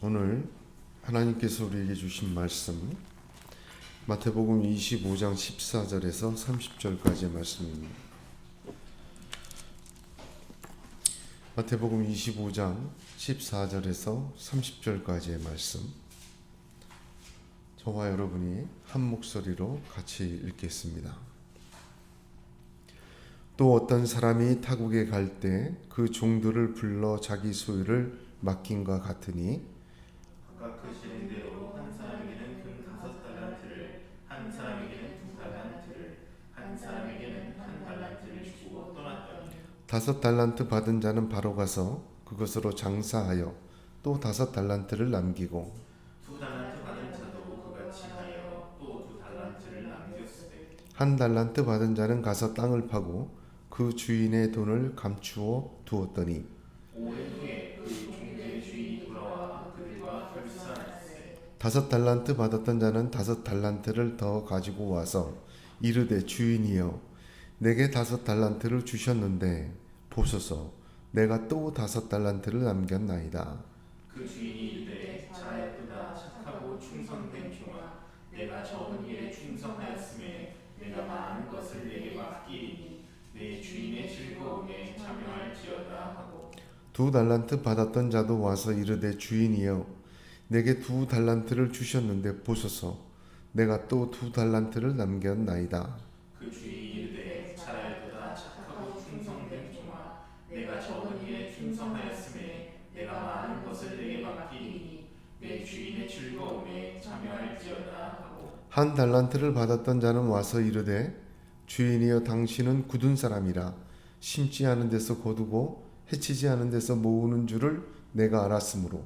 오늘 하나님께서 우리에게 주신 말씀 마태복음 25장 14절에서 30절까지의 말씀입니다. 마태복음 25장 14절에서 30절까지의 말씀, 저와 여러분이 한 목소리로 같이 읽겠습니다. 또 어떤 사람이 타국에 갈 때 그 종들을 불러 자기 소유를 맡김과 같으니 각각 그 실행대로 한 사람에게는 금 5달란트를, 한 사람에게는 2달란트를, 한 사람에게는 1달란트를 주고 떠났더니 5달란트 받은 자는 바로 가서 그것으로 장사하여 또 5달란트를 남기고 2달란트 받은 자도 그같이 하여 또 2달란트를 남겼으되 1달란트 받은 자는 가서 땅을 파고 그 주인의 돈을 감추어 두었더니 5일 후에 그 종들의 주인이 돌아와 그들과 결산할세. 5달란트 받았던 자는 5달란트를 더 가지고 와서 이르되 주인이여 내게 5달란트를 주셨는데 보소서 내가 또 5달란트를 남겼나이다. 그 주인이 이르되 잘하였도다 착하고 충성된 종아, 내가 적은 일에 충성하였음에 내가 많은 것을 내게 맡기리니 내 주인의 즐거움에 참여할지어다 하고 2달란트 받았던 자도 와서 이르되 주인이여 내게 2달란트를 주셨는데 보소서 내가 또 2달란트를 남겼나이다. 그 주인이 이르되 잘하였도다 착하고 충성된 종아, 내가 적은 일에 충성하였음에 내가 많은 것을 내게 맡기리니 내 주인의 즐거움에 참여할지어다 하고 1달란트를 받았던 자는 와서 이르되 주인이여 당신은 굳은 사람이라 심지 않은 데서 거두고 해치지 않은 데서 모으는 줄을 내가 알았으므로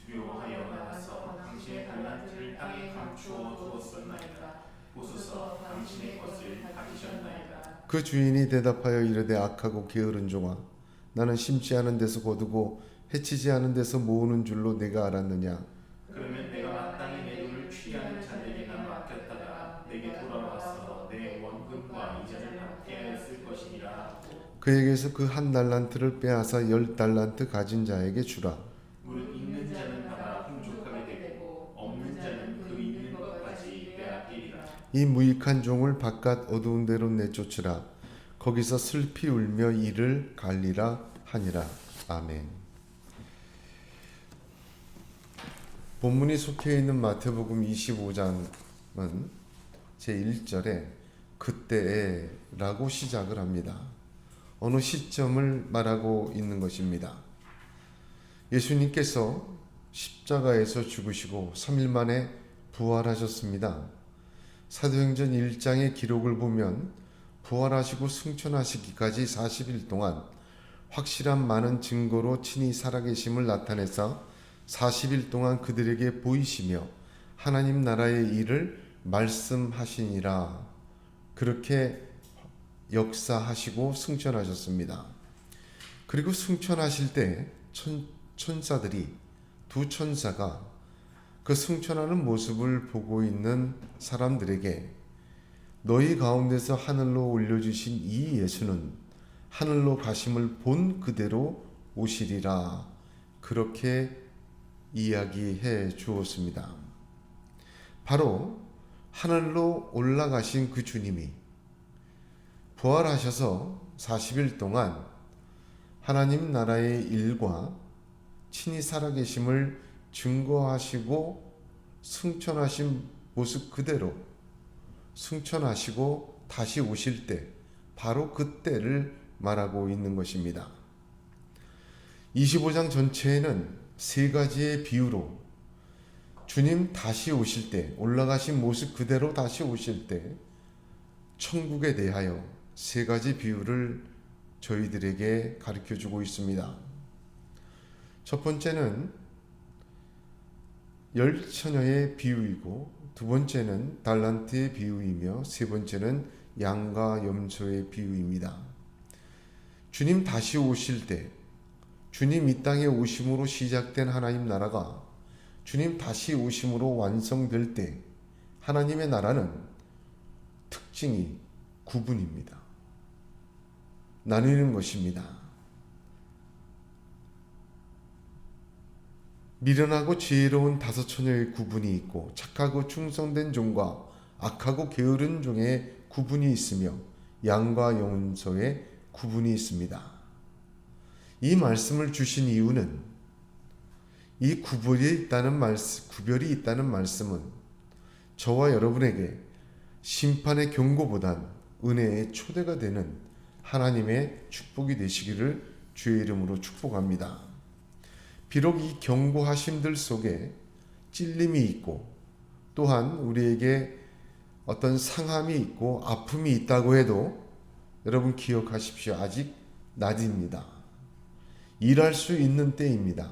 두려워하여 나가서 당신의 달란트를 땅에 감추어 두었었나이다. 보소서 당신의 것을 가지셨나이다. 그 주인이 대답하여 이르되 악하고 게으른 종아 나는 심지 않은 데서 거두고 해치지 않은 데서 모으는 줄로 내가 알았느냐. 그러면 내가 마땅히 내 돈을 취하는 자들에게나 맡겼다가 내게 돌아와서 내 원금과 이자를 갚게 하였을 것이니라 하고 그에게서 그 1달란트를 빼앗아 10달란트 가진 자에게 주라. 무릇 있는 자는 받아 풍족하게 되고 없는 자는 그 있는 것까지 빼앗기리라. 이 무익한 종을 바깥 어두운 데로 내쫓으라. 거기서 슬피 울며 이를 갈리라 하니라. 아멘. 본문이 속해 있는 마태복음 25장은 제1절에 그때에 라고 시작을 합니다. 어느 시점을 말하고 있는 것입니다. 예수님께서 십자가에서 죽으시고 3일 만에 부활하셨습니다. 사도행전 1장의 기록을 보면 부활하시고 승천하시기까지 40일 동안 확실한 많은 증거로 친히 살아계심을 나타내서 40일 동안 그들에게 보이시며 하나님 나라의 일을 말씀하시니라. 그렇게 역사하시고 승천하셨습니다. 그리고 승천하실 때 천사들이 두 천사가 그 승천하는 모습을 보고 있는 사람들에게 너희 가운데서 하늘로 올려주신 이 예수는 하늘로 가심을 본 그대로 오시리라. 그렇게 이야기해 주었습니다. 바로 하늘로 올라가신 그 주님이 부활하셔서 40일 동안 하나님 나라의 일과 친히 살아계심을 증거하시고 승천하신 모습 그대로 승천하시고 다시 오실 때 바로 그때를 말하고 있는 것입니다. 25장 전체에는 세 가지의 비유로 주님 다시 오실 때 올라가신 모습 그대로 다시 오실 때 천국에 대하여 세 가지 비유를 저희들에게 가르쳐주고 있습니다. 첫 번째는 열 처녀의 비유이고 두 번째는 달란트의 비유이며 세 번째는 양과 염소의 비유입니다. 주님 다시 오실 때 주님 이 땅에 오심으로 시작된 하나님 나라가 주님 다시 오심으로 완성될 때 하나님의 나라는 특징이 구분입니다. 나누는 것입니다. 미련하고 지혜로운 다섯 처녀의 구분이 있고 착하고 충성된 종과 악하고 게으른 종의 구분이 있으며 양과 염소의 구분이 있습니다. 이 말씀을 주신 이유는 이 구별이 있다는 말씀은 저와 여러분에게 심판의 경고보단 은혜의 초대가 되는 하나님의 축복이 되시기를 주의 이름으로 축복합니다. 비록 이 경고하심들 속에 찔림이 있고 또한 우리에게 어떤 상함이 있고 아픔이 있다고 해도 여러분 기억하십시오. 아직 낮입니다. 일할 수 있는 때입니다.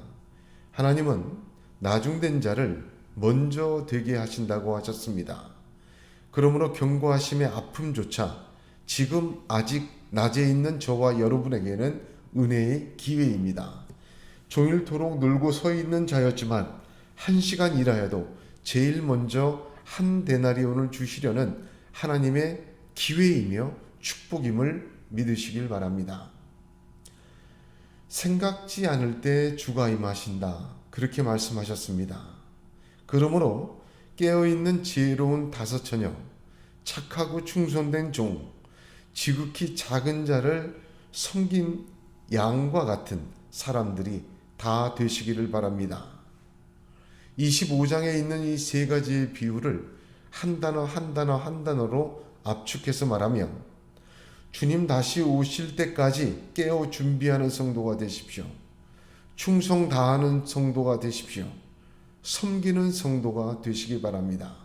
하나님은 나중된 자를 먼저 되게 하신다고 하셨습니다. 그러므로 경고하심의 아픔조차 지금 아직 낮에 있는 저와 여러분에게는 은혜의 기회입니다. 종일토록 놀고 서 있는 자였지만 1시간 일하여도 제일 먼저 한 데나리온을 주시려는 하나님의 기회이며 축복임을 믿으시길 바랍니다. 생각지 않을 때 주가 임하신다. 그렇게 말씀하셨습니다. 그러므로 깨어있는 지혜로운 다섯 처녀, 착하고 충성된 종, 지극히 작은 자를 섬긴 양과 같은 사람들이 다 되시기를 바랍니다. 25장에 있는 이 세 가지의 비유를 한 단어로 압축해서 말하면 주님 다시 오실 때까지 깨어 준비하는 성도가 되십시오. 충성 다하는 성도가 되십시오. 섬기는 성도가 되시기 바랍니다.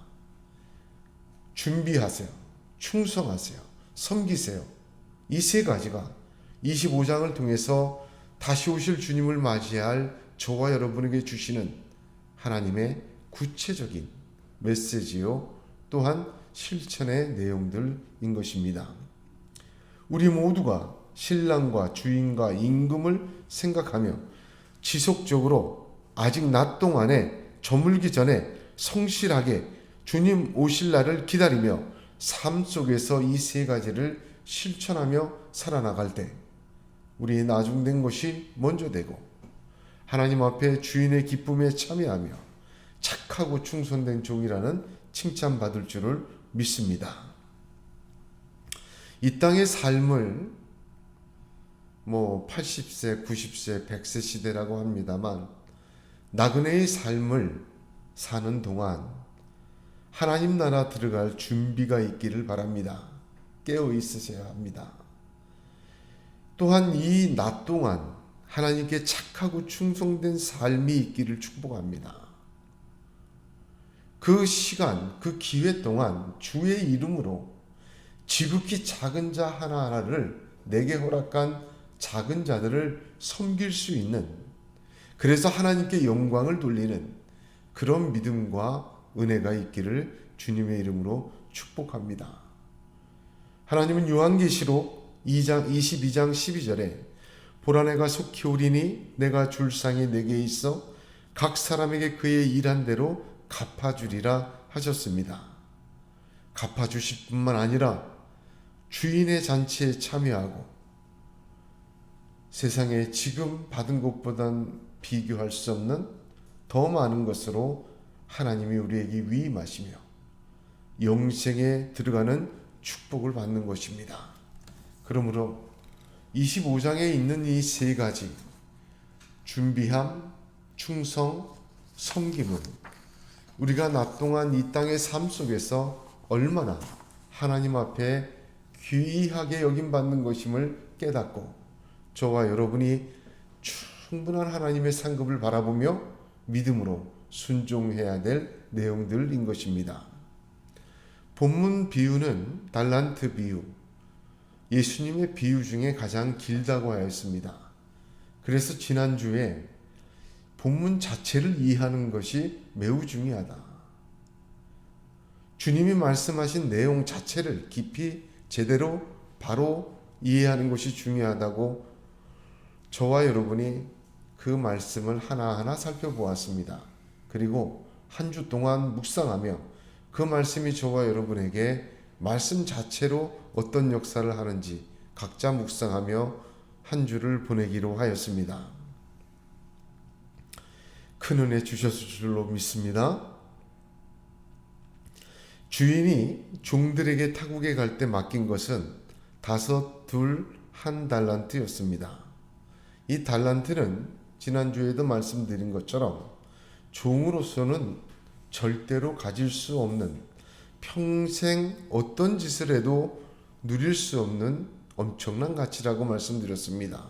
준비하세요. 충성하세요. 섬기세요. 이 세 가지가 25장을 통해서 다시 오실 주님을 맞이할 저와 여러분에게 주시는 하나님의 구체적인 메시지요. 또한 실천의 내용들인 것입니다. 우리 모두가 신랑과 주인과 임금을 생각하며 지속적으로 아직 낮 동안에 저물기 전에 성실하게 주님 오실 날을 기다리며 삶 속에서 이 세 가지를 실천하며 살아나갈 때 우리의 나중된 것이 먼저 되고 하나님 앞에 주인의 기쁨에 참여하며 착하고 충성된 종이라는 칭찬받을 줄을 믿습니다. 이 땅의 삶을 80세, 90세, 100세 시대라고 합니다만 나그네의 삶을 사는 동안 하나님 나라 들어갈 준비가 있기를 바랍니다. 깨어 있으셔야 합니다. 또한 이 낮 동안 하나님께 착하고 충성된 삶이 있기를 축복합니다. 그 시간, 그 기회 동안 주의 이름으로 지극히 작은 자 하나하나를 내게 허락한 작은 자들을 섬길 수 있는, 그래서 하나님께 영광을 돌리는 그런 믿음과 은혜가 있기를 주님의 이름으로 축복합니다. 하나님은 요한계시록 22장 12절에 보라 내가 속히 오리니 내가 줄 상이 내게 있어 각 사람에게 그의 일한 대로 갚아주리라 하셨습니다. 갚아주실 뿐만 아니라 주인의 잔치에 참여하고 세상에 지금 받은 것보단 비교할 수 없는 더 많은 것으로 하나님이 우리에게 위임하시며 영생에 들어가는 축복을 받는 것입니다. 그러므로 25장에 있는 이 세 가지 준비함, 충성, 섬김은 우리가 낮 동안 이 땅의 삶 속에서 얼마나 하나님 앞에 귀하게 여김받는 것임을 깨닫고 저와 여러분이 충분한 하나님의 상급을 바라보며 믿음으로 순종해야 될 내용들인 것입니다. 본문 비유는 달란트 비유, 예수님의 비유 중에 가장 길다고 하였습니다. 그래서 지난주에 본문 자체를 이해하는 것이 매우 중요하다. 주님이 말씀하신 내용 자체를 깊이 제대로 바로 이해하는 것이 중요하다고 저와 여러분이 그 말씀을 하나하나 살펴보았습니다. 그리고 한 주 동안 묵상하며 그 말씀이 저와 여러분에게 말씀 자체로 어떤 역사를 하는지 각자 묵상하며 한 주를 보내기로 하였습니다. 큰 은혜 주셨을 줄로 믿습니다. 주인이 종들에게 타국에 갈 때 맡긴 것은 5, 2, 1 달란트였습니다. 이 달란트는 지난주에도 말씀드린 것처럼 종으로서는 절대로 가질 수 없는, 평생 어떤 짓을 해도 누릴 수 없는 엄청난 가치라고 말씀드렸습니다.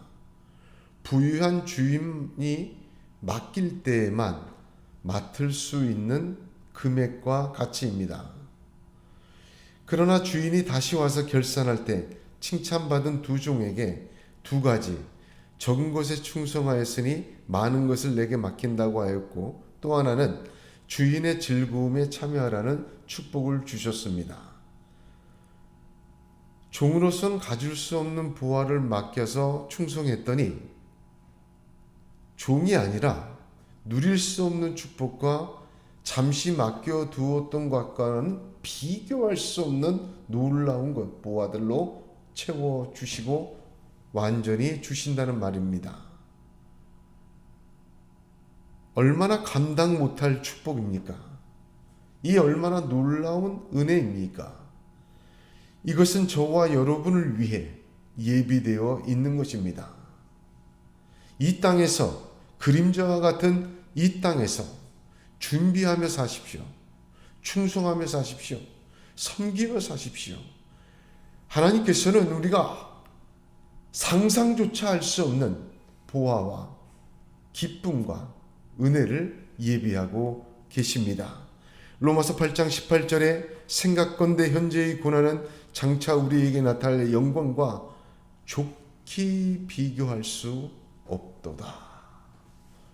부유한 주인이 맡길 때에만 맡을 수 있는 금액과 가치입니다. 그러나 주인이 다시 와서 결산할 때 칭찬받은 두 종에게 2가지, 적은 것에 충성하였으니 많은 것을 내게 맡긴다고 하였고, 또 하나는 주인의 즐거움에 참여하라는 축복을 주셨습니다. 종으로서는 가질 수 없는 부하를 맡겨서 충성했더니 종이 아니라 누릴 수 없는 축복과 잠시 맡겨두었던 것과는 비교할 수 없는 놀라운 것, 보화들로 채워주시고 완전히 주신다는 말입니다. 얼마나 감당 못할 축복입니까? 이 얼마나 놀라운 은혜입니까? 이것은 저와 여러분을 위해 예비되어 있는 것입니다. 이 땅에서, 그림자와 같은 이 땅에서 준비하며 사십시오. 충성하며 사십시오. 섬기며 사십시오. 하나님께서는 우리가 상상조차 할 수 없는 보화와 기쁨과 은혜를 예비하고 계십니다. 로마서 8장 18절에 생각건대 현재의 고난은 장차 우리에게 나타날 영광과 좋게 비교할 수 없도다.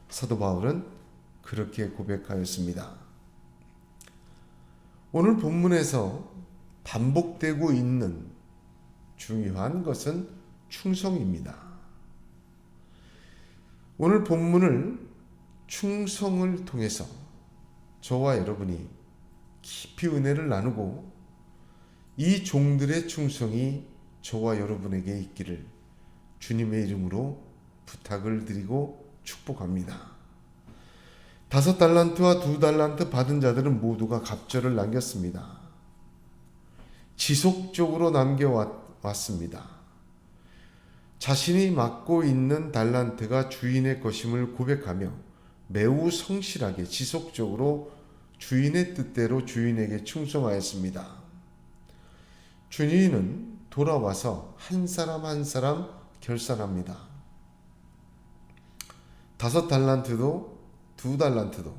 사도 바울은 그렇게 고백하였습니다. 오늘 본문에서 반복되고 있는 중요한 것은 충성입니다. 오늘 본문을 충성을 통해서 저와 여러분이 깊이 은혜를 나누고 이 종들의 충성이 저와 여러분에게 있기를 주님의 이름으로 부탁을 드리고 축복합니다. 5달란트와 2달란트 받은 자들은 모두가 갑절을 남겼습니다. 지속적으로 남겨왔습니다. 자신이 맡고 있는 달란트가 주인의 것임을 고백하며 매우 성실하게 지속적으로 주인의 뜻대로 주인에게 충성하였습니다. 주인은 돌아와서 한 사람 한 사람 결산합니다. 5달란트도 2달란트도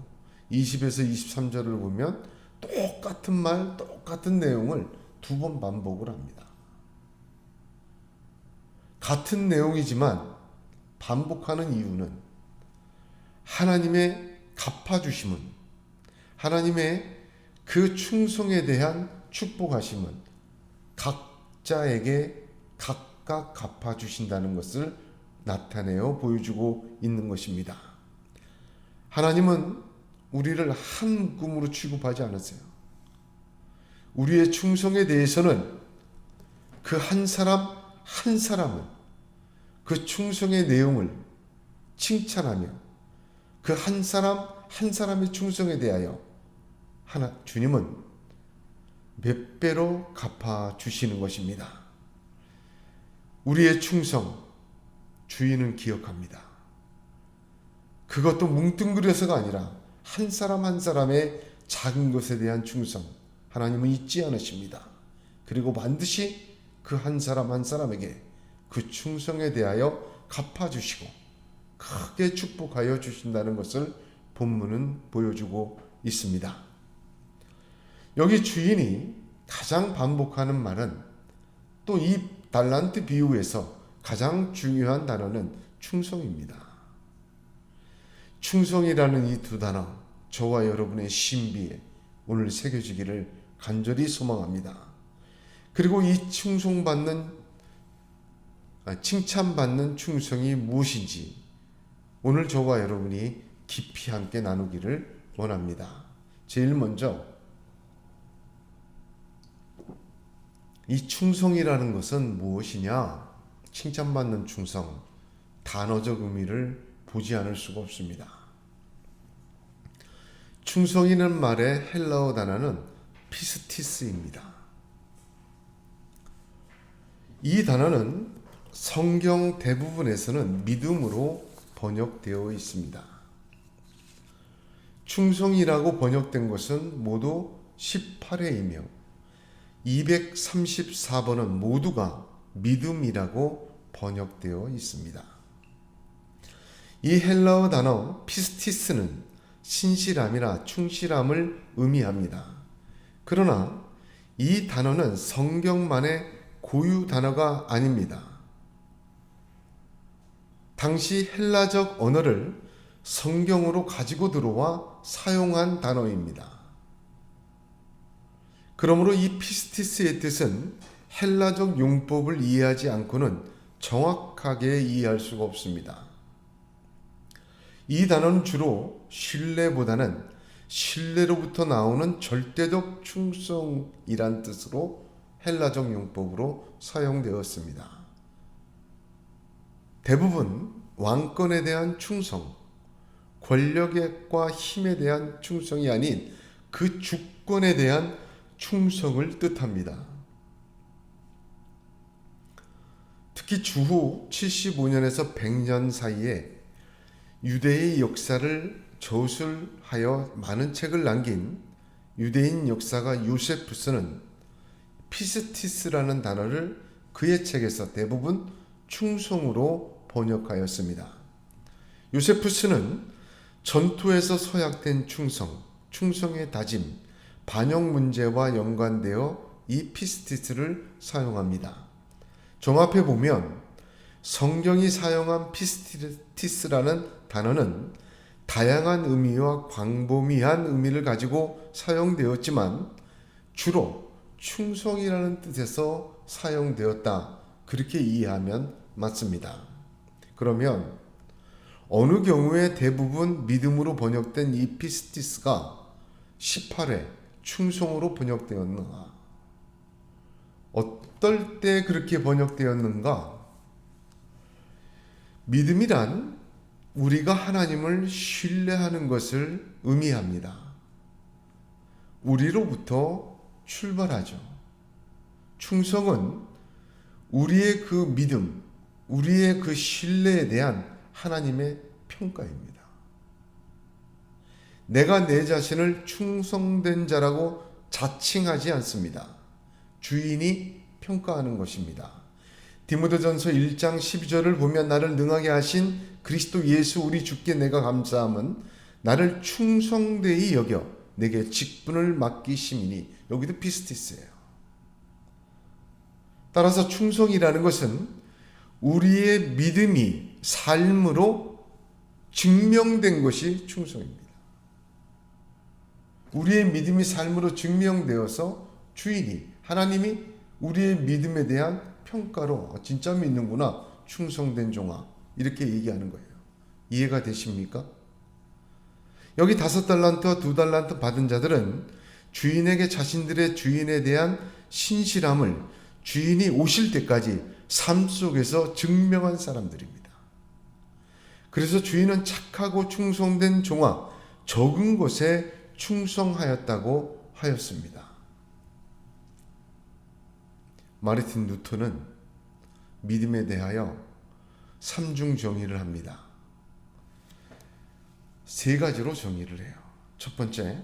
20에서 23절을 보면 똑같은 말, 똑같은 내용을 2번 반복을 합니다. 같은 내용이지만 반복하는 이유는 하나님의 갚아주심은, 하나님의 그 충성에 대한 축복하심은 각자에게 각각 갚아주신다는 것을 나타내어 보여주고 있는 것입니다. 하나님은 우리를 한 묶음으로 취급하지 않으세요. 우리의 충성에 대해서는 그 한 사람 한 사람은 그 충성의 내용을 칭찬하며 그 한 사람 한 사람의 충성에 대하여 주님은 몇 배로 갚아 주시는 것입니다. 우리의 충성 주인은 기억합니다. 그것도 뭉뚱그려서가 아니라 한 사람 한 사람의 작은 것에 대한 충성, 하나님은 잊지 않으십니다. 그리고 반드시 그 한 사람 한 사람에게 그 충성에 대하여 갚아주시고 크게 축복하여 주신다는 것을 본문은 보여주고 있습니다. 여기 주인이 가장 반복하는 말은, 또 이 달란트 비유에서 가장 중요한 단어는 충성입니다. 충성이라는 이 2단어, 저와 여러분의 신비에 오늘 새겨지기를 간절히 소망합니다. 그리고 이 칭찬받는 충성이 무엇인지 오늘 저와 여러분이 깊이 함께 나누기를 원합니다. 제일 먼저 이 충성이라는 것은 무엇이냐? 칭찬받는 충성, 단어적 의미를 보지 않을 수가 없습니다. 충성이라는 말의 헬라어 단어는 피스티스입니다. 이 단어는 성경 대부분에서는 믿음으로 번역되어 있습니다. 충성이라고 번역된 것은 모두 18회이며 234번은 모두가 믿음이라고 번역되어 있습니다. 이 헬라어 단어 피스티스는 신실함이나 충실함을 의미합니다. 그러나 이 단어는 성경만의 고유 단어가 아닙니다. 당시 헬라적 언어를 성경으로 가지고 들어와 사용한 단어입니다. 그러므로 이 피스티스의 뜻은 헬라적 용법을 이해하지 않고는 정확하게 이해할 수가 없습니다. 이 단어는 주로 신뢰보다는 신뢰로부터 나오는 절대적 충성이란 뜻으로 헬라적 용법으로 사용되었습니다. 대부분 왕권에 대한 충성, 권력과 힘에 대한 충성이 아닌 그 주권에 대한 충성을 뜻합니다. 특히 주후 75년에서 100년 사이에 유대의 역사를 저술하여 많은 책을 남긴 유대인 역사가 요세푸스는 피스티스라는 단어를 그의 책에서 대부분 충성으로 번역하였습니다. 요세푸스는 전투에서 서약된 충성, 충성의 다짐, 반역 문제와 연관되어 이 피스티스를 사용합니다. 종합해 보면 성경이 사용한 피스티스라는 단어는 다양한 의미와 광범위한 의미를 가지고 사용되었지만 주로 충성이라는 뜻에서 사용되었다. 그렇게 이해하면 맞습니다. 그러면 어느 경우에 대부분 믿음으로 번역된 이 피스티스가 18회 충성으로 번역되었는가? 어떨 때 그렇게 번역되었는가? 믿음이란 우리가 하나님을 신뢰하는 것을 의미합니다. 우리로부터 출발하죠. 충성은 우리의 그 믿음, 우리의 그 신뢰에 대한 하나님의 평가입니다. 내가 내 자신을 충성된 자라고 자칭하지 않습니다. 주인이 평가하는 것입니다. 디모데전서 1장 12절을 보면 나를 능하게 하신 그리스도 예수 우리 주께 내가 감사함은 나를 충성되이 여겨 내게 직분을 맡기심이니, 여기도 피스티스예요. 따라서 충성이라는 것은 우리의 믿음이 삶으로 증명된 것이 충성입니다. 우리의 믿음이 삶으로 증명되어서 주인이, 하나님이 우리의 믿음에 대한 평가로 진짜 믿는구나, 충성된 종아, 이렇게 얘기하는 거예요. 이해가 되십니까? 여기 5달란트와 2달란트 받은 자들은 주인에게 자신들의 주인에 대한 신실함을 주인이 오실 때까지 삶 속에서 증명한 사람들입니다. 그래서 주인은 착하고 충성된 종아, 적은 것에 충성하였다고 하였습니다. 마르틴 루터는 믿음에 대하여 삼중 정의를 합니다. 3가지로 정의를 해요. 첫 번째,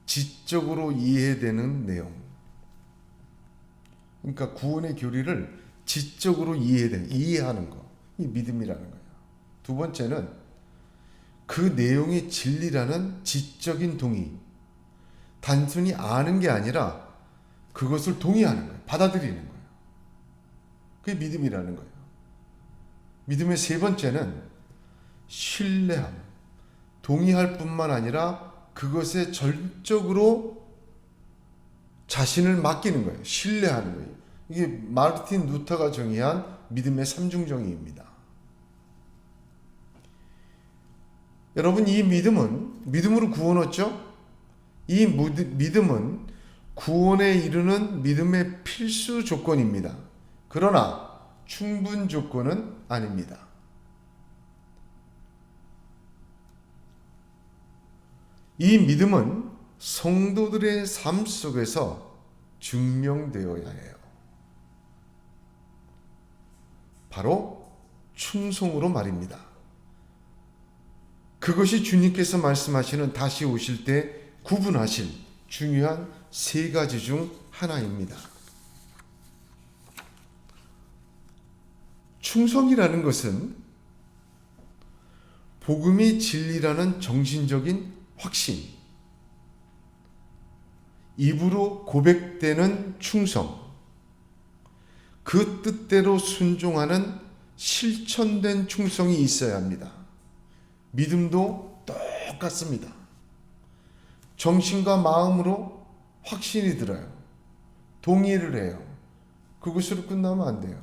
지적으로 이해되는 내용. 그러니까 구원의 교리를 지적으로 이해하는 거. 이 믿음이라는 거예요. 두 번째는 그 내용이 진리라는 지적인 동의. 단순히 아는 게 아니라 그것을 동의하는 거예요. 받아들이는 거예요. 그게 믿음이라는 거예요. 믿음의 3번째는 신뢰함. 동의할 뿐만 아니라 그것에 전적으로 자신을 맡기는 거예요. 신뢰하는 거예요. 이게 마르틴 루터가 정의한 믿음의 3중 정의입니다. 여러분, 이 믿음은, 믿음으로 구원 얻죠? 이 믿음은 구원에 이르는 믿음의 필수 조건입니다. 그러나 충분 조건은 아닙니다. 이 믿음은 성도들의 삶 속에서 증명되어야 해요. 바로 충성으로 말입니다. 그것이 주님께서 말씀하시는 다시 오실 때 구분하실 중요한 세 가지 중 하나입니다. 충성이라는 것은 복음이 진리라는 정신적인 확신, 입으로 고백되는 충성, 그 뜻대로 순종하는 실천된 충성이 있어야 합니다. 믿음도 똑같습니다. 정신과 마음으로 확신이 들어요. 동의를 해요. 그것으로 끝나면 안 돼요.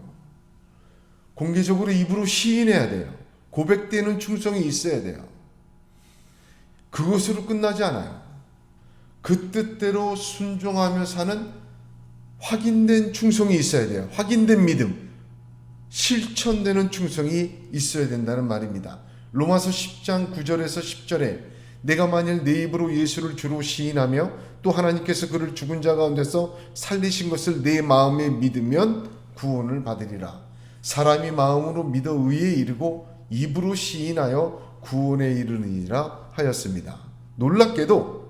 공개적으로 입으로 시인해야 돼요. 고백되는 충성이 있어야 돼요. 그것으로 끝나지 않아요. 그 뜻대로 순종하며 사는 확인된 충성이 있어야 돼요. 확인된 믿음, 실천되는 충성이 있어야 된다는 말입니다. 로마서 10장 9절에서 10절에 내가 만일 내 입으로 예수를 주로 시인하며 또 하나님께서 그를 죽은 자 가운데서 살리신 것을 내 마음에 믿으면 구원을 받으리라. 사람이 마음으로 믿어 의에 이르고 입으로 시인하여 구원에 이르느니라 하였습니다. 놀랍게도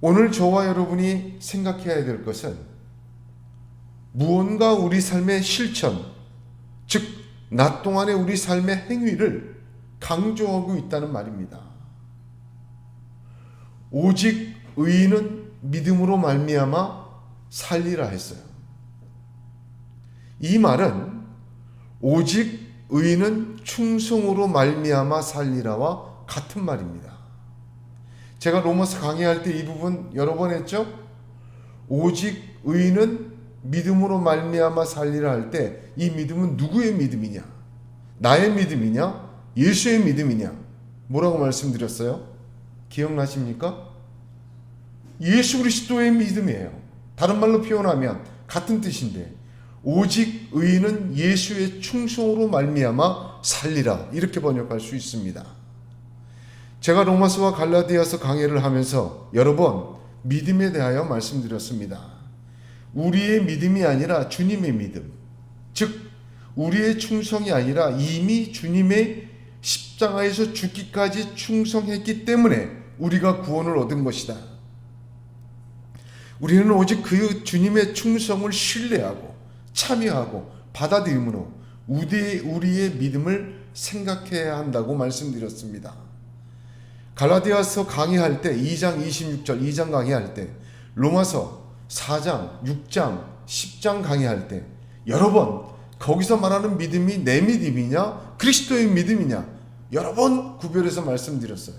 오늘 저와 여러분이 생각해야 될 것은 무언가 우리 삶의 실천, 즉 낮 동안의 우리 삶의 행위를 강조하고 있다는 말입니다. 오직 의인은 믿음으로 말미암아 살리라 했어요. 이 말은 오직 의인은 충성으로 말미암아 살리라와 같은 말입니다. 제가 로마서 강의할 때 이 부분 여러 번 했죠? 오직 의인은 믿음으로 말미암아 살리라 할 때 이 믿음은 누구의 믿음이냐? 나의 믿음이냐? 예수의 믿음이냐? 뭐라고 말씀드렸어요? 기억나십니까? 예수 그리스도의 믿음이에요. 다른 말로 표현하면 같은 뜻인데 오직 의인은 예수의 충성으로 말미암아 살리라 이렇게 번역할 수 있습니다. 제가 로마서와 갈라디아서 강해를 하면서 여러 번 믿음에 대하여 말씀드렸습니다. 우리의 믿음이 아니라 주님의 믿음, 즉 우리의 충성이 아니라 이미 주님의 십자가에서 죽기까지 충성했기 때문에 우리가 구원을 얻은 것이다. 우리는 오직 그 주님의 충성을 신뢰하고 참여하고 받아들임으로 우리의 믿음을 생각해야 한다고 말씀드렸습니다. 갈라디아서 강의할 때 2장 26절 2장 강의할 때 로마서 4장 6장 10장 강의할 때 여러 번 거기서 말하는 믿음이 내 믿음이냐 그리스도의 믿음이냐 여러 번 구별해서 말씀드렸어요.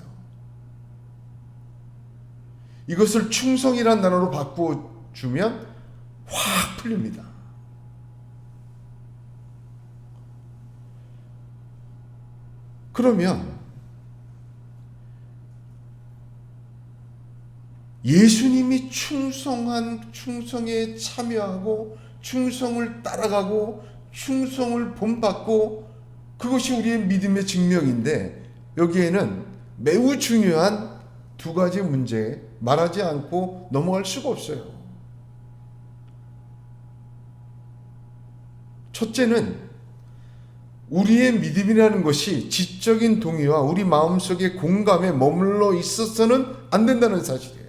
이것을 충성이란 단어로 바꿔주면 확 풀립니다. 그러면 예수님이 충성에 참여하고 충성을 따라가고 충성을 본받고 그것이 우리의 믿음의 증명인데 여기에는 매우 중요한 두 가지 문제 말하지 않고 넘어갈 수가 없어요. 첫째는 우리의 믿음이라는 것이 지적인 동의와 우리 마음속의 공감에 머물러 있어서는 안 된다는 사실이에요.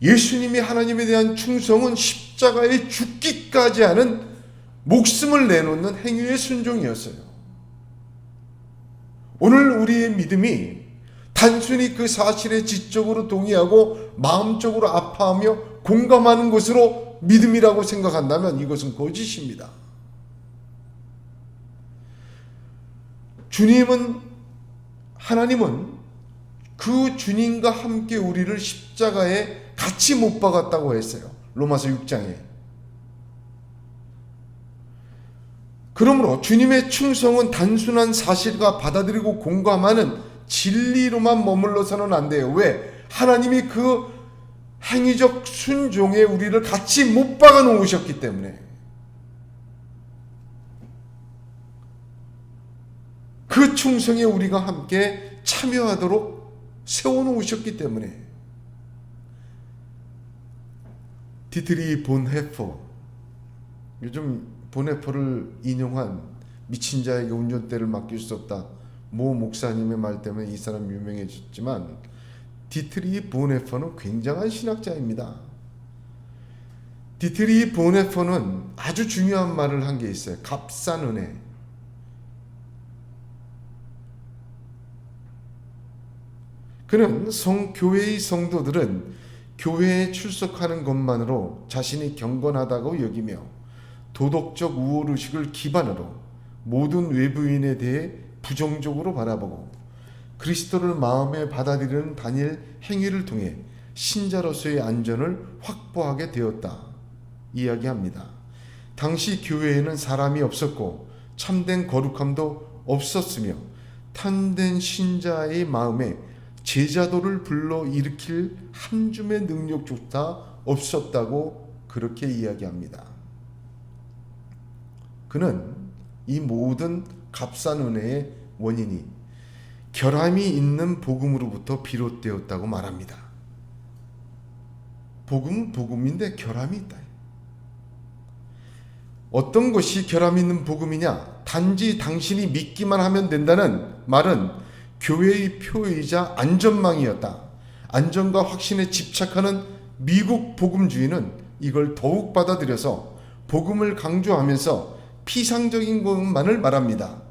예수님이 하나님에 대한 충성은 십자가에 죽기까지 하는 목숨을 내놓는 행위의 순종이었어요. 오늘 우리의 믿음이 단순히 그 사실에 지적으로 동의하고 마음적으로 아파하며 공감하는 것으로 믿음이라고 생각한다면 이것은 거짓입니다. 하나님은 그 주님과 함께 우리를 십자가에 같이 못 박았다고 했어요. 로마서 6장에. 그러므로 주님의 충성은 단순한 사실과 받아들이고 공감하는 진리로만 머물러서는 안 돼요. 왜? 하나님이 그 행위적 순종에 우리를 같이 못 박아 놓으셨기 때문에. 그 충성에 우리가 함께 참여하도록 세워놓으셨기 때문에. 디트리 본헤퍼, 요즘 본헤퍼를 인용한 미친 자에게 운전대를 맡길 수 없다, 모 목사님의 말 때문에 이 사람 유명해졌지만, 디트리 본헤퍼는 굉장한 신학자입니다. 디트리 본헤퍼는 아주 중요한 말을 한 게 있어요. 값싼 은혜. 그는 교회의 성도들은 교회에 출석하는 것만으로 자신이 경건하다고 여기며 도덕적 우월의식을 기반으로 모든 외부인에 대해 부정적으로 바라보고 그리스도를 마음에 받아들이는 단일 행위를 통해 신자로서의 안전을 확보하게 되었다 이야기합니다. 당시 교회에는 사람이 없었고 참된 거룩함도 없었으며 탄된 신자의 마음에 제자도를 불러일으킬 한 줌의 능력조차 없었다고 그렇게 이야기합니다. 그는 이 모든 값싼 은혜의 원인이 결함이 있는 복음으로부터 비롯되었다고 말합니다. 복음은 복음인데 결함이 있다. 어떤 것이 결함 있는 복음이냐? 단지 당신이 믿기만 하면 된다는 말은 교회의 표이자 안전망이었다. 안전과 확신에 집착하는 미국 복음주의는 이걸 더욱 받아들여서 복음을 강조하면서 피상적인 것만을 말합니다.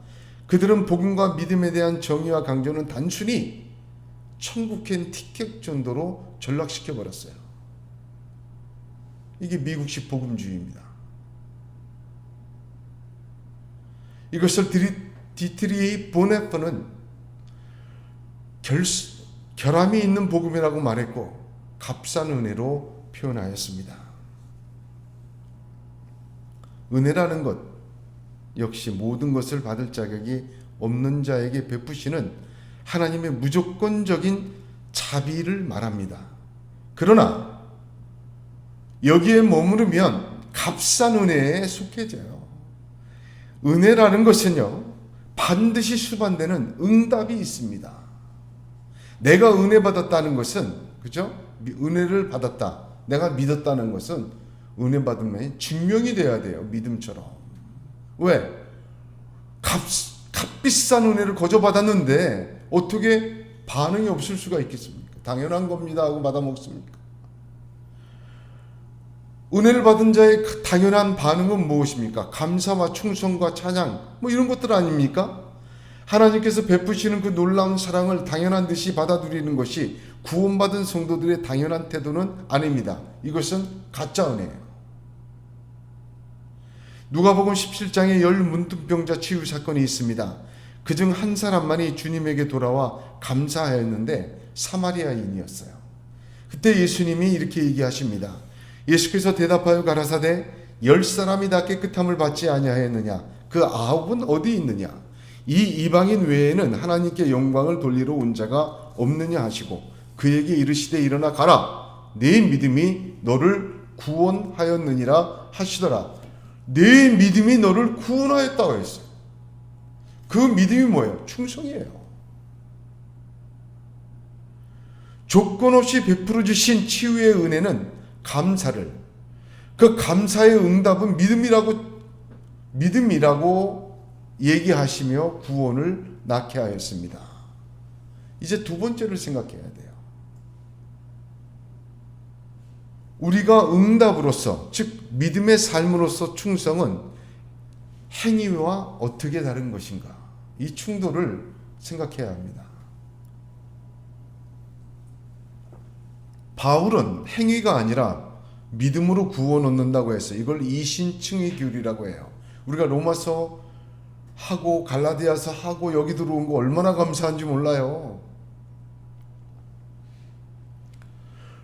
그들은 복음과 믿음에 대한 정의와 강조는 단순히 천국행 티켓 정도로 전락시켜버렸어요. 이게 미국식 복음주의입니다. 이것을 디트리 본헤퍼는 결함이 있는 복음이라고 말했고 값싼 은혜로 표현하였습니다. 은혜라는 것 역시 모든 것을 받을 자격이 없는 자에게 베푸시는 하나님의 무조건적인 자비를 말합니다. 그러나 여기에 머무르면 값싼 은혜에 속해져요. 은혜라는 것은요, 반드시 수반되는 응답이 있습니다. 내가 은혜 받았다는 것은, 그죠? 은혜를 받았다, 내가 믿었다는 것은 은혜 받으면 증명이 돼야 돼요. 믿음처럼. 왜? 값비싼 은혜를 거저 받았는데 어떻게 반응이 없을 수가 있겠습니까? 당연한 겁니다 하고 받아먹습니까? 은혜를 받은 자의 당연한 반응은 무엇입니까? 감사와 충성과 찬양, 이런 것들 아닙니까? 하나님께서 베푸시는 그 놀라운 사랑을 당연한 듯이 받아들이는 것이 구원받은 성도들의 당연한 태도는 아닙니다. 이것은 가짜 은혜예요. 누가복음 17장에 10 문둥병자 치유 사건이 있습니다. 그중 한 사람만이 주님에게 돌아와 감사하였는데 사마리아인이었어요. 그때 예수님이 이렇게 얘기하십니다. 예수께서 대답하여 가라사대 10사람이 다 깨끗함을 받지 아니하였느냐? 그 9은 어디 있느냐? 이 이방인 외에는 하나님께 영광을 돌리러 온 자가 없느냐 하시고 그에게 이르시되 일어나 가라. 네 믿음이 너를 구원하였느니라 하시더라. 네 믿음이 너를 구원하였다고 했어요. 그 믿음이 뭐예요? 충성이에요. 조건 없이 베풀어 주신 치유의 은혜는 감사를, 그 감사의 응답은 믿음이라고 얘기하시며 구원을 낳게 하였습니다. 이제 두 번째를 생각해야 돼요. 우리가 응답으로서, 즉 믿음의 삶으로서 충성은 행위와 어떻게 다른 것인가? 이 충돌을 생각해야 합니다. 바울은 행위가 아니라 믿음으로 구원 얻는다고 했어요. 이걸 이신층의 교리라고 해요. 우리가 로마서 하고 갈라디아서 하고 여기 들어온 거 얼마나 감사한지 몰라요.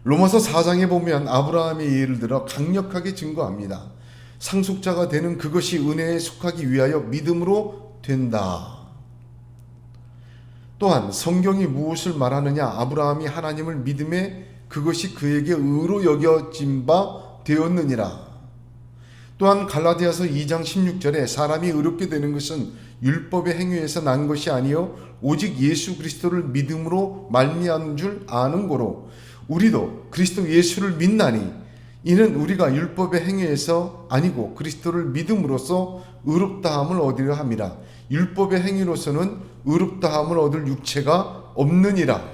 로마서 4장에 보면 아브라함의 예를 들어 강력하게 증거합니다. 상속자가 되는 그것이 은혜에 속하기 위하여 믿음으로 된다. 또한 성경이 무엇을 말하느냐? 아브라함이 하나님을 믿음에 그것이 그에게 의로 여겨진 바 되었느니라. 또한 갈라디아서 2장 16절에 사람이 의롭게 되는 것은 율법의 행위에서 난 것이 아니요 오직 예수 그리스도를 믿음으로 말미암은 줄 아는 고로 우리도 그리스도 예수를 믿나니 이는 우리가 율법의 행위에서 아니고 그리스도를 믿음으로써 의롭다함을 얻으려 함이라. 율법의 행위로서는 의롭다함을 얻을 육체가 없느니라.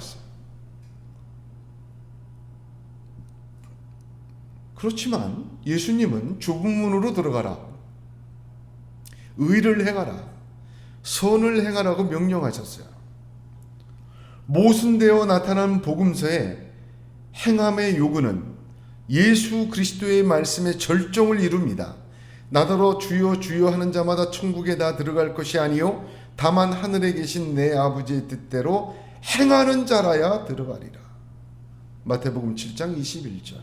그렇지만 예수님은 좁은 문으로 들어가라, 의를 행하라, 선을 행하라고 명령하셨어요. 모순되어 나타난 복음서의 행함의 요구는 예수 그리스도의 말씀의 절정을 이룹니다. 나더러 주여 주여 하는 자마다 천국에 다 들어갈 것이 아니요 다만 하늘에 계신 내 아버지의 뜻대로 행하는 자라야 들어가리라. 마태복음 7장 21절.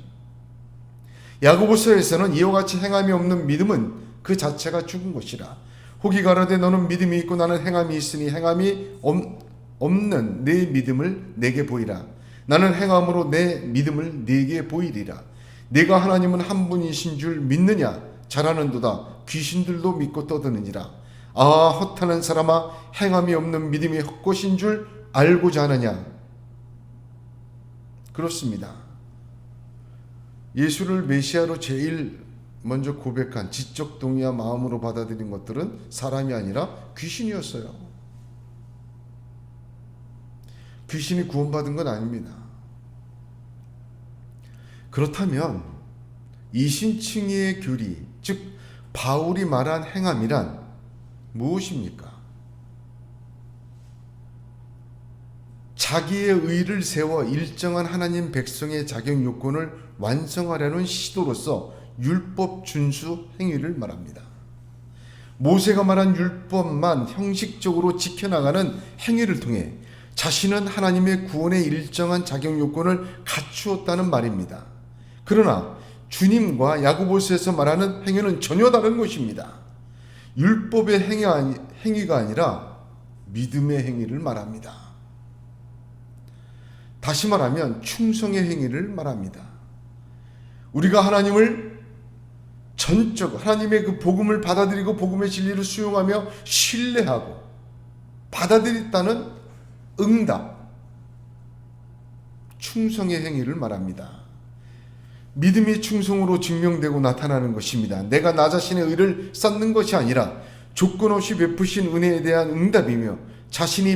야고보서에서는 이와 같이 행함이 없는 믿음은 그 자체가 죽은 것이라. 혹이 가라되 너는 믿음이 있고 나는 행함이 있으니 행함이 없는 내 믿음을 내게 보이라. 나는 행함으로 내 믿음을 내게 보이리라. 내가 하나님은 한 분이신 줄 믿느냐? 잘하는도다. 귀신들도 믿고 떠드느니라. 아, 허탄한 사람아, 행함이 없는 믿음이 헛것인 줄 알고자 하느냐? 그렇습니다. 예수를 메시아로 제일 먼저 고백한 지적 동의와 마음으로 받아들인 것들은 사람이 아니라 귀신이었어요. 귀신이 구원받은 건 아닙니다. 그렇다면 이신칭의의 교리, 즉 바울이 말한 행함이란 무엇입니까? 자기의 의를 세워 일정한 하나님 백성의 자격 요건을 완성하려는 시도로서 율법 준수 행위를 말합니다. 모세가 말한 율법만 형식적으로 지켜나가는 행위를 통해 자신은 하나님의 구원의 일정한 자격 요건을 갖추었다는 말입니다. 그러나 주님과 야고보서에서 말하는 행위는 전혀 다른 것입니다. 율법의 행위가 아니라 믿음의 행위를 말합니다. 다시 말하면 충성의 행위를 말합니다. 우리가 하나님을 하나님의 그 복음을 받아들이고 복음의 진리를 수용하며 신뢰하고 받아들였다는 응답, 충성의 행위를 말합니다. 믿음이 충성으로 증명되고 나타나는 것입니다. 내가 나 자신의 의를 쌓는 것이 아니라 조건 없이 베푸신 은혜에 대한 응답이며 자신이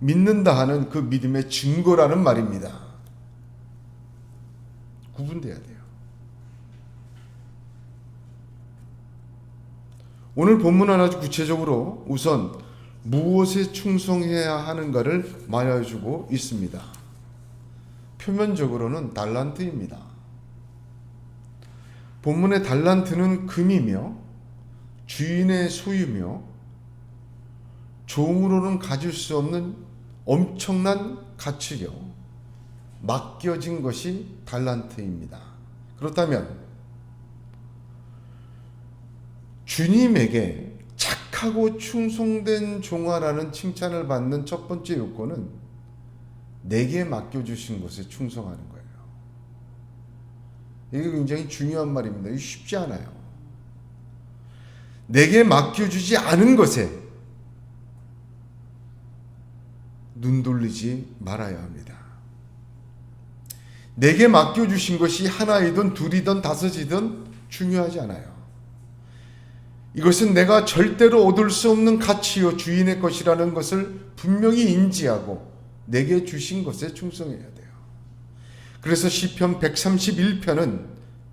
믿는다 하는 그 믿음의 증거라는 말입니다. 구분돼야 돼요. 오늘 본문은 아주 구체적으로 우선 무엇에 충성해야 하는가를 말해주고 있습니다. 표면적으로는 달란트입니다. 본문의 달란트는 금이며 주인의 소유며 종으로는 가질 수 없는 엄청난 가치요, 맡겨진 것이 달란트입니다. 그렇다면 주님에게 착하고 충성된 종아라는 칭찬을 받는 첫 번째 요건은 내게 맡겨주신 것에 충성하는 거예요. 이게 굉장히 중요한 말입니다. 이게 쉽지 않아요. 내게 맡겨주지 않은 것에 눈 돌리지 말아야 합니다. 내게 맡겨주신 것이 하나이든 둘이든 다섯이든 중요하지 않아요. 이것은 내가 절대로 얻을 수 없는 가치요 주인의 것이라는 것을 분명히 인지하고 내게 주신 것에 충성해야 돼요. 그래서 시편 131편은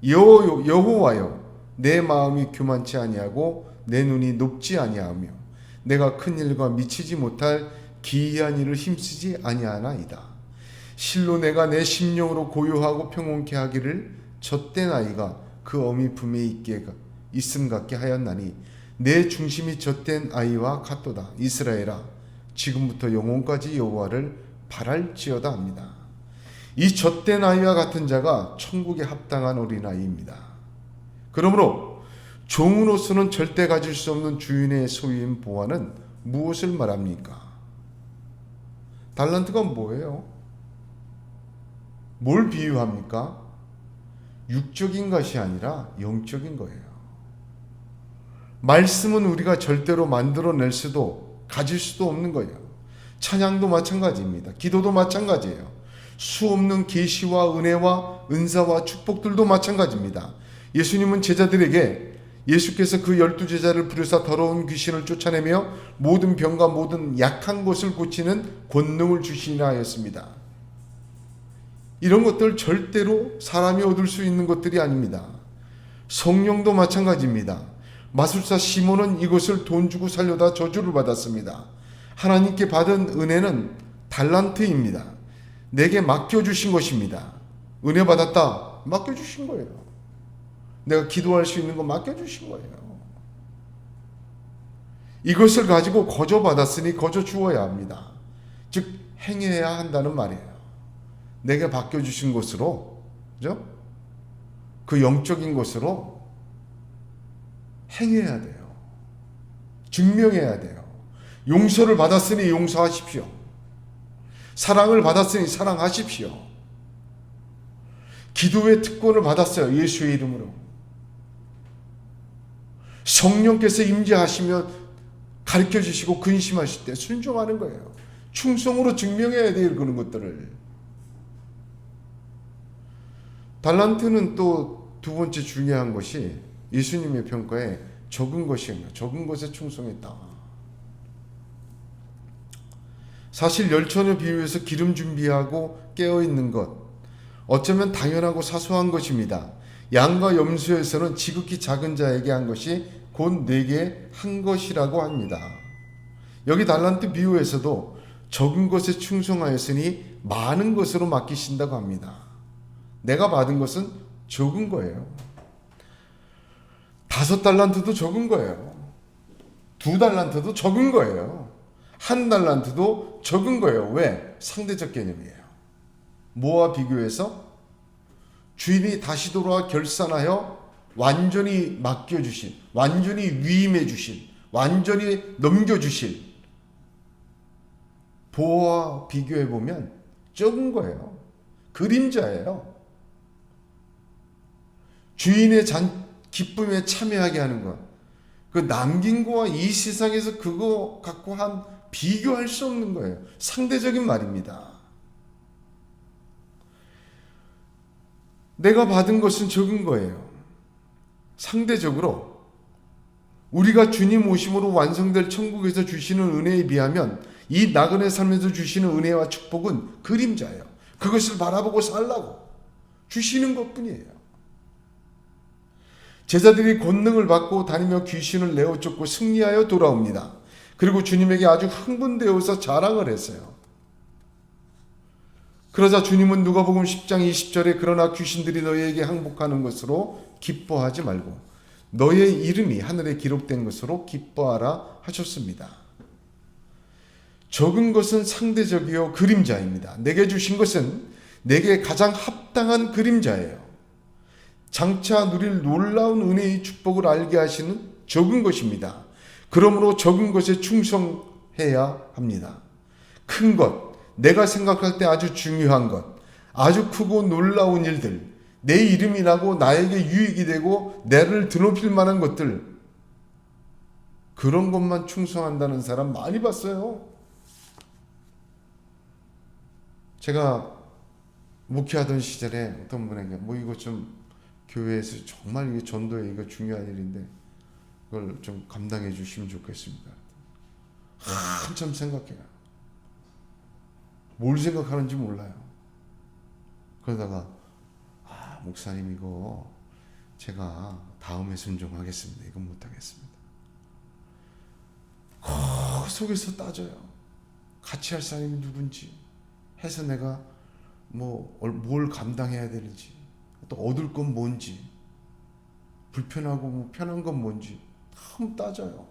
여호와여 내 마음이 교만치 아니하고 내 눈이 높지 아니하며 내가 큰 일과 미치지 못할 기이한 일을 힘쓰지 아니하나이다. 실로 내가 내 심령으로 고요하고 평온케 하기를 젖된 아이가 그 어미 품에 있음 같게 하였나니 내 중심이 젖된 아이와 같도다. 이스라엘아 지금부터 영원까지 여호와를 바랄지어다 합니다. 이 젖된 아이와 같은 자가 천국에 합당한 어린아이입니다. 그러므로 종으로서는 절대 가질 수 없는 주인의 소유인 보화는 무엇을 말합니까? 달란트가 뭐예요? 뭘 비유합니까? 육적인 것이 아니라 영적인 거예요. 말씀은 우리가 절대로 만들어낼 수도 가질 수도 없는 거예요. 찬양도 마찬가지입니다. 기도도 마찬가지예요. 수없는 계시와 은혜와 은사와 축복들도 마찬가지입니다. 예수님은 제자들에게 예수께서 그 12제자를 부르사 더러운 귀신을 쫓아내며 모든 병과 모든 약한 것을 고치는 권능을 주시니라 하였습니다. 이런 것들 절대로 사람이 얻을 수 있는 것들이 아닙니다. 성령도 마찬가지입니다. 마술사 시몬은 이것을 돈 주고 살려다 저주를 받았습니다. 하나님께 받은 은혜는 달란트입니다. 내게 맡겨주신 것입니다. 은혜 받았다. 맡겨주신 거예요. 내가 기도할 수 있는 거 맡겨주신 거예요. 이것을 가지고 거저 받았으니 거저 주어야 합니다. 즉 행해야 한다는 말이에요. 내게 맡겨주신 것으로, 그죠? 그 영적인 것으로 행해야 돼요. 증명해야 돼요. 용서를 받았으니 용서하십시오. 사랑을 받았으니 사랑하십시오. 기도의 특권을 받았어요. 예수의 이름으로. 성령께서 임재하시면 가르쳐 주시고 근심하실 때 순종하는 거예요. 충성으로 증명해야 돼요. 그런 것들을. 달란트는 또 두 번째 중요한 것이 예수님의 평가에 적은 것이에요. 적은 것에 충성했다. 사실 열처녀 비유에서 기름 준비하고 깨어있는 것, 어쩌면 당연하고 사소한 것입니다. 양과 염소에서는 지극히 작은 자에게 한 것이 곧 내게 한 것이라고 합니다. 여기 달란트 비유에서도 적은 것에 충성하였으니 많은 것으로 맡기신다고 합니다. 내가 받은 것은 적은 거예요. 5달란트도 적은 거예요. 2달란트도 적은 거예요. 1달란트도 적은 거예요. 왜? 상대적 개념이에요. 뭐와 비교해서? 주인이 다시 돌아와 결산하여 완전히 맡겨주신, 완전히 위임해 주신, 완전히 넘겨주실 보호와 비교해 보면 적은 거예요. 그림자예요. 주인의 기쁨에 참여하게 하는 것. 그 남긴 거와 이 세상에서 그거 갖고 한 비교할 수 없는 거예요. 상대적인 말입니다. 내가 받은 것은 적은 거예요. 상대적으로 우리가 주님 오심으로 완성될 천국에서 주시는 은혜에 비하면 이 나그네 삶에서 주시는 은혜와 축복은 그림자예요. 그것을 바라보고 살라고 주시는 것뿐이에요. 제자들이 권능을 받고 다니며 귀신을 내어 쫓고 승리하여 돌아옵니다. 그리고 주님에게 아주 흥분되어서 자랑을 했어요. 그러자 주님은 누가복음 10장 20절에 그러나 귀신들이 너희에게 항복하는 것으로 기뻐하지 말고 너의 이름이 하늘에 기록된 것으로 기뻐하라 하셨습니다. 적은 것은 상대적이요 그림자입니다. 내게 주신 것은 내게 가장 합당한 그림자예요. 장차 누릴 놀라운 은혜의 축복을 알게 하시는 적은 것입니다. 그러므로 적은 것에 충성해야 합니다. 큰 것, 내가 생각할 때 아주 중요한 것, 아주 크고 놀라운 일들, 내 이름이 나고 나에게 유익이 되고 나를 드높일 만한 것들, 그런 것만 충성한다는 사람 많이 봤어요. 제가 목회하던 시절에 어떤 분에게 이거 좀 교회에서 정말 이게 전도에 이거 중요한 일인데 그걸 좀 감당해 주시면 좋겠습니다. 한참 생각해요. 뭘 생각하는지 몰라요. 그러다가 목사님 이거 제가 다음에 순종하겠습니다. 이건 못하겠습니다. 그 속에서 따져요. 같이 할 사람이 누군지 해서 내가 뭘 감당해야 되는지 또 얻을 건 뭔지 불편하고 편한 건 뭔지 한번 따져요.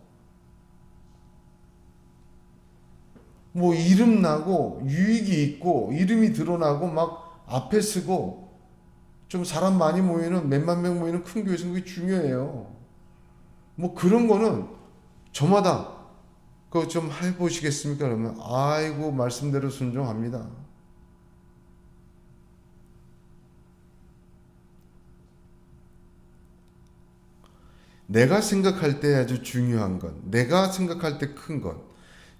이름 나고 유익이 있고 이름이 드러나고 막 앞에 쓰고 좀 사람 많이 모이는 몇만 명 모이는 큰 교회에서 그게 중요해요. 그런 거는 저마다 그거 좀 해보시겠습니까? 그러면 아이고 말씀대로 순종합니다. 내가 생각할 때 아주 중요한 것, 내가 생각할 때 큰 것,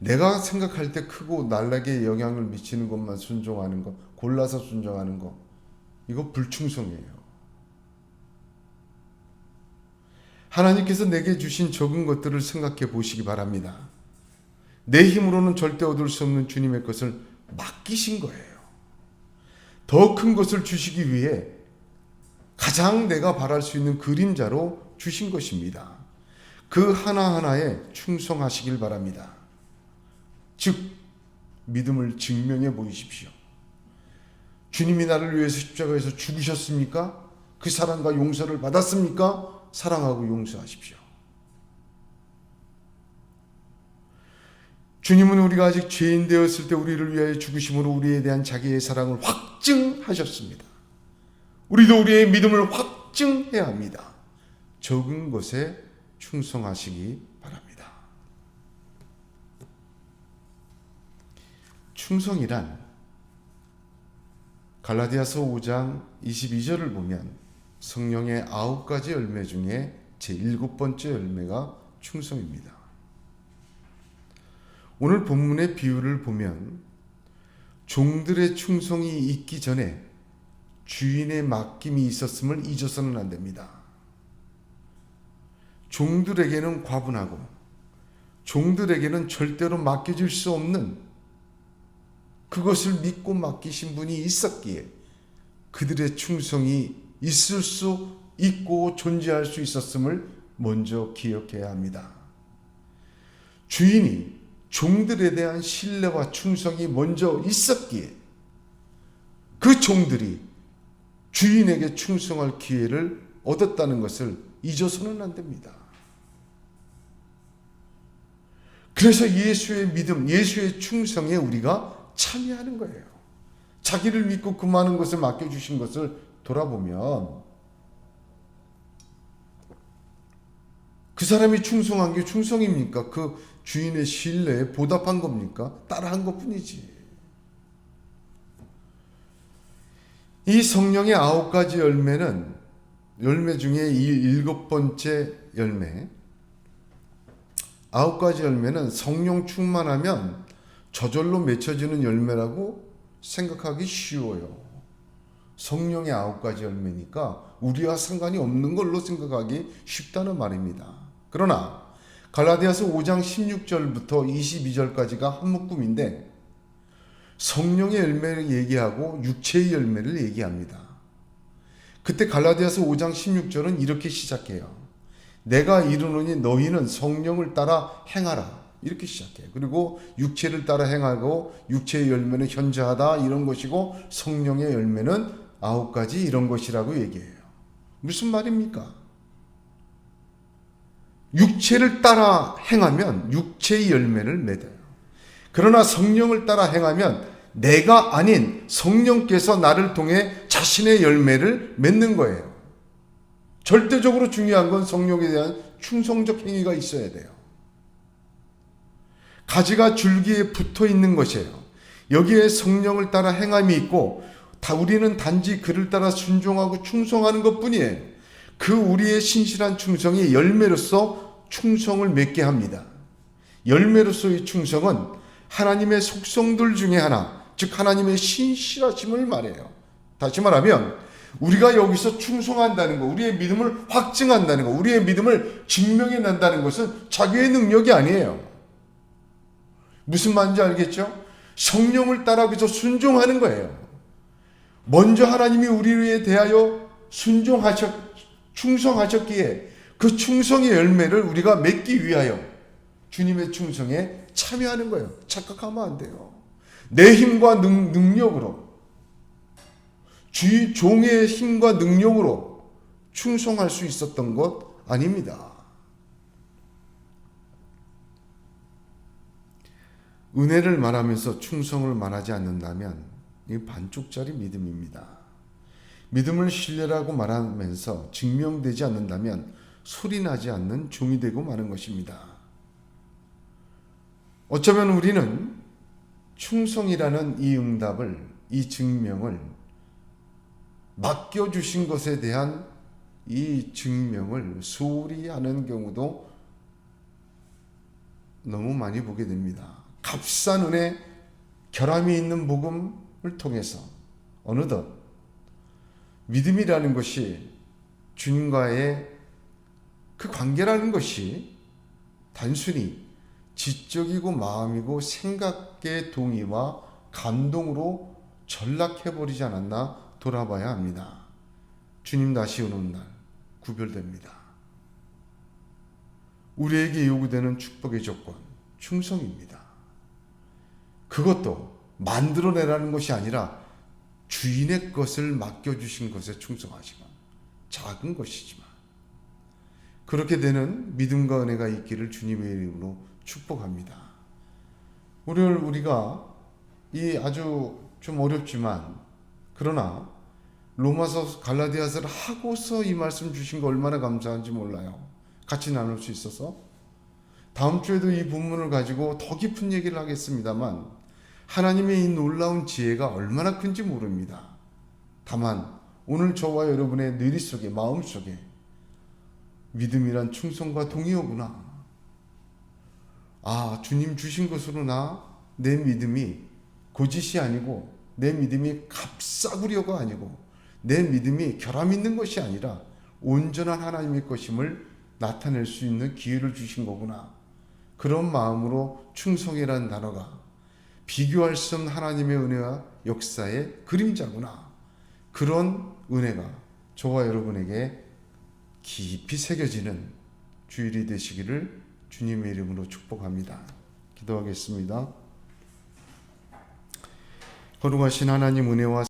내가 생각할 때 크고 나에게 영향을 미치는 것만 순종하는 거, 골라서 순종하는 거, 이거 불충성이에요. 하나님께서 내게 주신 적은 것들을 생각해 보시기 바랍니다. 내 힘으로는 절대 얻을 수 없는 주님의 것을 맡기신 거예요. 더 큰 것을 주시기 위해 가장 내가 바랄 수 있는 그림자로 주신 것입니다. 그 하나하나에 충성하시길 바랍니다. 즉 믿음을 증명해 보이십시오. 주님이 나를 위해서 십자가에서 죽으셨습니까? 그 사랑과 용서를 받았습니까? 사랑하고 용서하십시오. 주님은 우리가 아직 죄인 되었을 때 우리를 위하여 죽으심으로 우리에 대한 자기의 사랑을 확증하셨습니다. 우리도 우리의 믿음을 확증해야 합니다. 적은 것에 충성하시기 바랍니다. 충성이란 갈라디아서 5장 22절을 보면 성령의 9가지 열매 중에 제 7번째 열매가 충성입니다. 오늘 본문의 비유를 보면 종들의 충성이 있기 전에 주인의 맡김이 있었음을 잊어서는 안 됩니다. 종들에게는 과분하고 종들에게는 절대로 맡겨질 수 없는 그것을 믿고 맡기신 분이 있었기에 그들의 충성이 있을 수 있고 존재할 수 있었음을 먼저 기억해야 합니다. 주인이 종들에 대한 신뢰와 충성이 먼저 있었기에 그 종들이 주인에게 충성할 기회를 얻었다는 것을 잊어서는 안 됩니다. 그래서 예수의 믿음, 예수의 충성에 우리가 참여하는 거예요. 자기를 믿고 그 많은 것을 맡겨주신 것을 돌아보면 그 사람이 충성한 게 충성입니까? 그 주인의 신뢰에 보답한 겁니까? 따라한 것뿐이지. 이 성령의 9가지 열매는 열매 중에 이 7번째 열매, 9가지 열매는 성령 충만하면 저절로 맺혀지는 열매라고 생각하기 쉬워요. 성령의 9가지 열매니까 우리와 상관이 없는 걸로 생각하기 쉽다는 말입니다. 그러나 갈라디아서 5장 16절부터 22절까지가 한 묶음인데 성령의 열매를 얘기하고 육체의 열매를 얘기합니다. 그때 갈라디아서 5장 16절은 이렇게 시작해요. 내가 이르노니 너희는 성령을 따라 행하라. 이렇게 시작해요. 그리고 육체를 따라 행하고 육체의 열매는 현저하다 이런 것이고 성령의 열매는 9가지 이런 것이라고 얘기해요. 무슨 말입니까? 육체를 따라 행하면 육체의 열매를 맺어요. 그러나 성령을 따라 행하면 내가 아닌 성령께서 나를 통해 자신의 열매를 맺는 거예요. 절대적으로 중요한 건 성령에 대한 충성적 행위가 있어야 돼요. 가지가 줄기에 붙어 있는 것이에요. 여기에 성령을 따라 행함이 있고 우리는 단지 그를 따라 순종하고 충성하는 것뿐이에요. 그 우리의 신실한 충성이 열매로서 충성을 맺게 합니다. 열매로서의 충성은 하나님의 속성들 중에 하나, 즉 하나님의 신실하심을 말해요. 다시 말하면 우리가 여기서 충성한다는 것, 우리의 믿음을 확증한다는 것, 우리의 믿음을 증명해낸다는 것은 자기의 능력이 아니에요. 무슨 말인지 알겠죠? 성령을 따라 그저 순종하는 거예요. 먼저 하나님이 우리에 대하여 충성하셨기에 그 충성의 열매를 우리가 맺기 위하여 주님의 충성에 참여하는 거예요. 착각하면 안 돼요. 내 힘과 능력으로 종의 힘과 능력으로 충성할 수 있었던 것 아닙니다. 은혜를 말하면서 충성을 말하지 않는다면 이 반쪽짜리 믿음입니다. 믿음을 신뢰라고 말하면서 증명되지 않는다면 소리나지 않는 종이 되고 마는 것입니다. 어쩌면 우리는 충성이라는 이 응답을, 이 증명을 맡겨주신 것에 대한 이 증명을 소홀히 하는 경우도 너무 많이 보게 됩니다. 값싼 은혜, 결함이 있는 복음을 통해서 어느덧 믿음이라는 것이 주님과의 그 관계라는 것이 단순히 지적이고 마음이고 생각의 동의와 감동으로 전락해버리지 않았나 돌아봐야 합니다. 주님 다시 오는 날 구별됩니다. 우리에게 요구되는 축복의 조건, 충성입니다. 그것도 만들어내라는 것이 아니라 주인의 것을 맡겨주신 것에 충성하시고, 작은 것이지만 그렇게 되는 믿음과 은혜가 있기를 주님의 이름으로 축복합니다. 오늘 우리가 이 아주 좀 어렵지만 그러나 로마서 갈라디아서를 하고서 이 말씀 주신 거 얼마나 감사한지 몰라요. 같이 나눌 수 있어서. 다음 주에도 이 본문을 가지고 더 깊은 얘기를 하겠습니다만 하나님의 이 놀라운 지혜가 얼마나 큰지 모릅니다. 다만 오늘 저와 여러분의 뇌리 속에, 마음 속에 믿음이란 충성과 동의어구나. 아, 주님 주신 것으로 내 믿음이 거짓이 아니고, 내 믿음이 값싸구려가 아니고, 내 믿음이 결함 있는 것이 아니라 온전한 하나님의 것임을 나타낼 수 있는 기회를 주신 거구나. 그런 마음으로 충성이라는 단어가 비교할 수 없는 하나님의 은혜와 역사의 그림자구나. 그런 은혜가 저와 여러분에게 깊이 새겨지는 주일이 되시기를 주님의 이름으로 축복합니다. 기도하겠습니다. 거룩하신 하나님, 은혜와